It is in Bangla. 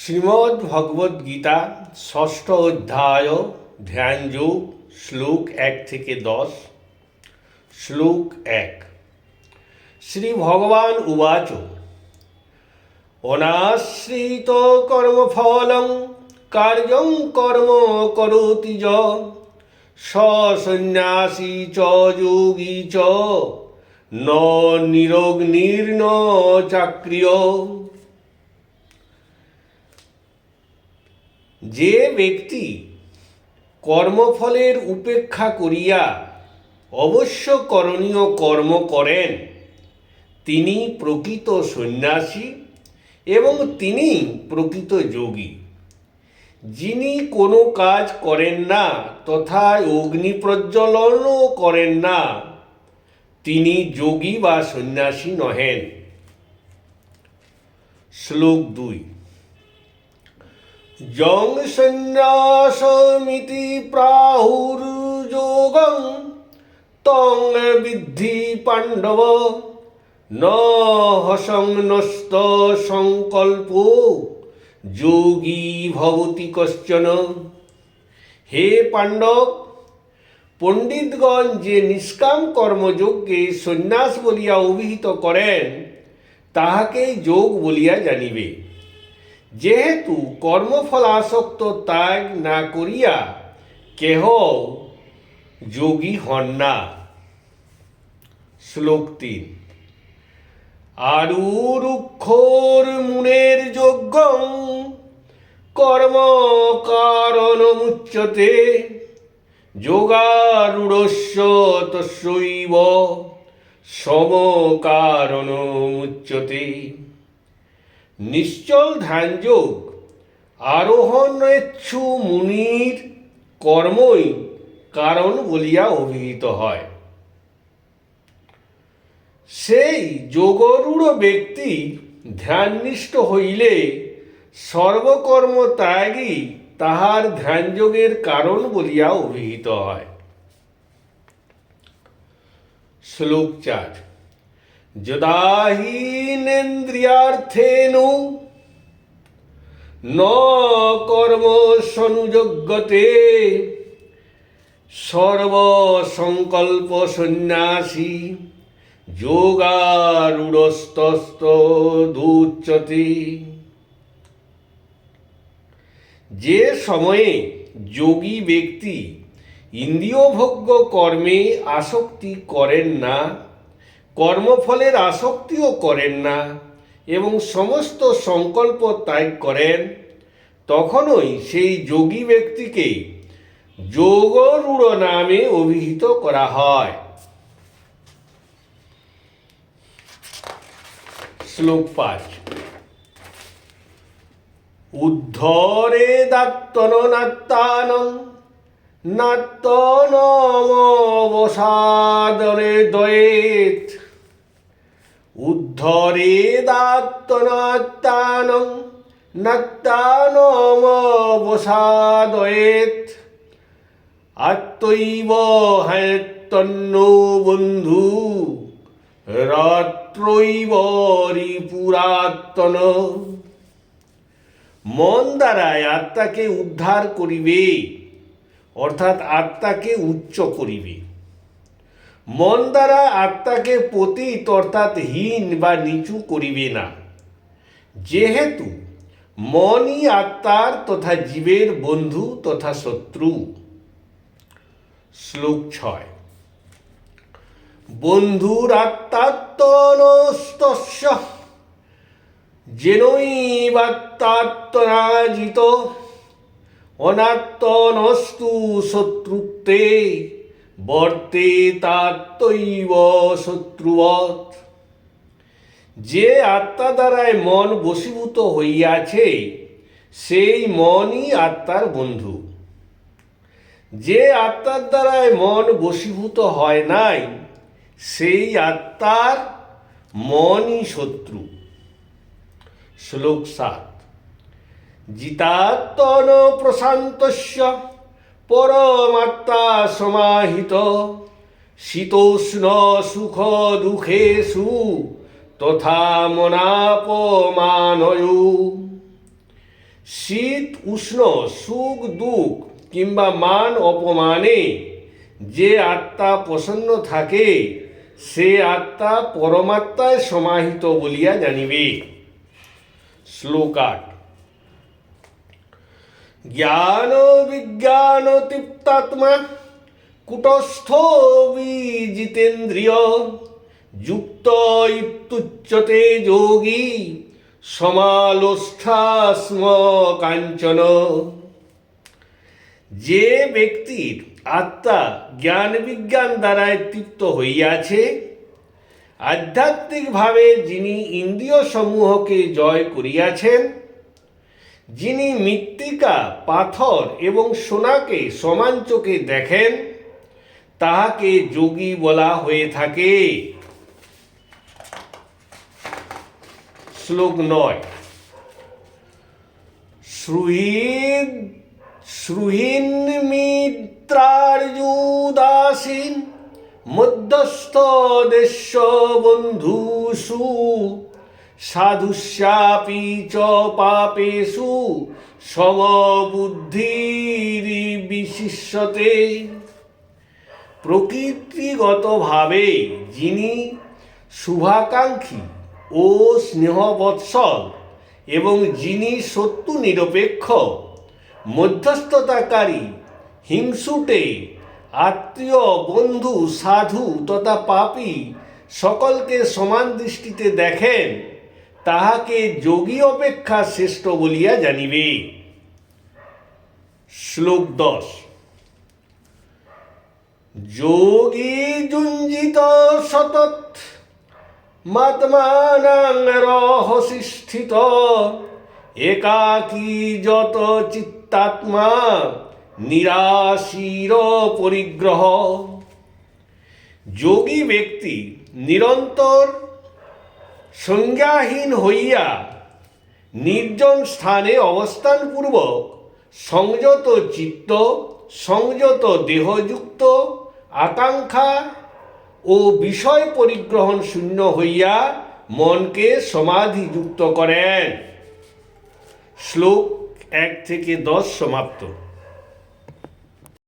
শ্রীমদ্ ভগবদ্ গীতা ষষ্ঠ অধ্যায় ধ্যানযোগ শ্লোক 1 থেকে 10। শ্লোক 1। শ্রী ভগবান উবাচ অনাশ্রিত কর্মফলং কার্যং কর্ম করোতি য সন্ন্যাসী চ যোগী চ ন নিরগ্নির্ন চাক্রিয়। যে ব্যক্তি কর্মফলের উপেক্ষা করিয়া অবশ্য করণীয় কর্ম করেন তিনি প্রকৃত সন্ন্যাসী এবং তিনি প্রকৃত যোগী। যিনি কোনো কাজ করেন না তথা অগ্নি প্রজ্বলনও করেন না তিনি যোগী বা সন্ন্যাসী নহেন। শ্লোক 2। যং সন্ন্যাসমিতি প্রাহুর্যোগং তং বিদ্ধি পাণ্ডব ন হসংনস্ত সংকল্পো যোগী ভবতি কশ্চন। হে পাণ্ডব, পণ্ডিতগণ যে নিষ্কাম কর্মযোগকে সন্ন্যাস বলিয়া অভিহিত করেন তাহাকেই যোগ বলিয়া জানিবে। যেহেতু কর্মফলাসক্ত ত্যাগ না করিয়া কেহ যোগী হন না। শ্লোক 3। আরুরুক্ষোর মুনের যজ্ঞং কর্ম কারণমুচ্যতে যোগারূঢ়স্য তস্যৈব সমকারণমুচ্যতে। নিশ্চল ধ্যানযোগ আরোহণেচ্ছু মুনির কর্মই কারণ বলিয়া অভিহিত হয়। সেই যোগরূঢ় ব্যক্তি ধ্যাননিষ্ঠ হইলে সর্বকর্ম ত্যাগই তাহার ধ্যানযোগের কারণ বলিয়া অভিহিত হয়। শ্লোক 4। যদাহীনেন্দ্রিয়ার্থেনু ন কর্ম সনুযোগ্যতে সর্বসংকল্প সন্ন্যাসী যোগারূঢ়স্তদুচ্যতে। যে সময়ে যোগী ব্যক্তি ইন্দ্রিয়ভোগ্য কর্মে আসক্তি করেন না, কর্মফলের আসক্তিও করেন না এবং সমস্ত সংকল্প ত্যাগ করেন তখনই সেই যোগী ব্যক্তিকে যোগরূঢ় নামে অভিহিত করা হয়। শ্লোক 5। উদ্ধরেদাত্মনাত্মানং নাত্মনমবসাদনে দয়েত। উদ্ধরেদাত্মনাত্মানং নাত্মনমবসাদয়েত আত্মৈব হ্যতন্নো বন্ধু রাত্রৈব রিপুরাত্মন। মন দ্বারাই আত্মাকে উদ্ধার করিবে অর্থাৎ আত্মাকে উচ্চ করিবে। মন দ্বারা আত্মাকে পতিত অর্থাৎ হীন বা নিচু করিবে না, যেহেতু মনই আত্মার তথা জীবের বন্ধু তথা শত্রু। শ্লোক 6। বন্ধুরাত্মাত্মনস্তস্য যেনৈবাত্মাত্মনাজিত অনাত্মনস্তু শত্রুত্বে বর্তেতাত্মৈব শত্রুবৎ। যে আত্মা দ্বারায় মন বশীভূত হইয়াছে সেই মনই আত্মার বন্ধু। যে আত্মার দ্বারায় মন বশীভূত হয় নাই সেই আত্মার মনই শত্রু। শ্লোক 7। জিতাত্মন প্রশান্তস্য পরমাত্মা সমাহিত শীতোষ্ণ সুখ দুঃখেষু তথা মনাপমানয়ু। শীত উষ্ণ সুখ দুঃখ কিংবা মান অপমানে যে আত্মা প্রসন্ন থাকে সে আত্মা পরমাত্মায় সমাহিত বলিয়া জানিবে। শ্লোক ৮। জ্ঞান বিজ্ঞান তৃপ্তাত্মা কুটস্থ বিজিতেন্দ্রিয় যুক্ত ইত্যুচ্যতে যোগী সমালোষ্ঠাস্ম কাঞ্চন। যে ব্যক্তির আত্মা জ্ঞান বিজ্ঞান দ্বারায় তৃপ্ত হইয়াছে, আধ্যাত্মিকভাবে যিনি ইন্দ্রিয় সমূহকে জয় করিয়াছেন, যিনি মৃত্তিকা পাথর এবং সোনাকে সমান চোখে দেখেন, তাহাকে যোগী বলা হয়ে থাকে। শ্লোক ৯। শ্রুহীন মিত্রার্যুদাসীন মধ্যস্থ দেশ বন্ধুষু সাধুষ্যাপি চ পাপেষু সমবুদ্ধির্বিশিষ্যতে। প্রকৃতিগতভাবে যিনি শুভাকাঙ্ক্ষী ও স্নেহবৎসল এবং যিনি সত্য নিরপেক্ষ, মধ্যস্থতাকারী, হিংসুটে, আত্মীয়, বন্ধু, সাধু তথা পাপী সকলকে সমান দৃষ্টিতে দেখেন, তাহাকে যোগী অপেক্ষা শ্রেষ্ঠ বলিয়া জানিবে। শ্লোক ১০। যোগী যুঞ্জিত সতত মাত্মানাং রহসি স্থিত একাকী যত চিত্তাত্মা নিরাশীর পরিগ্রহ। যোগী ব্যক্তি নিরন্তর সংজ্ঞাহীন হইয়া নির্জন স্থানে অবস্থানপূর্বক সংযত চিত্ত, সংযত দেহযুক্ত, আকাঙ্ক্ষা ও বিষয় পরিগ্রহণ শূন্য হইয়া মনকে সমাধিযুক্ত করেন। শ্লোক ১ থেকে ১০ সমাপ্ত।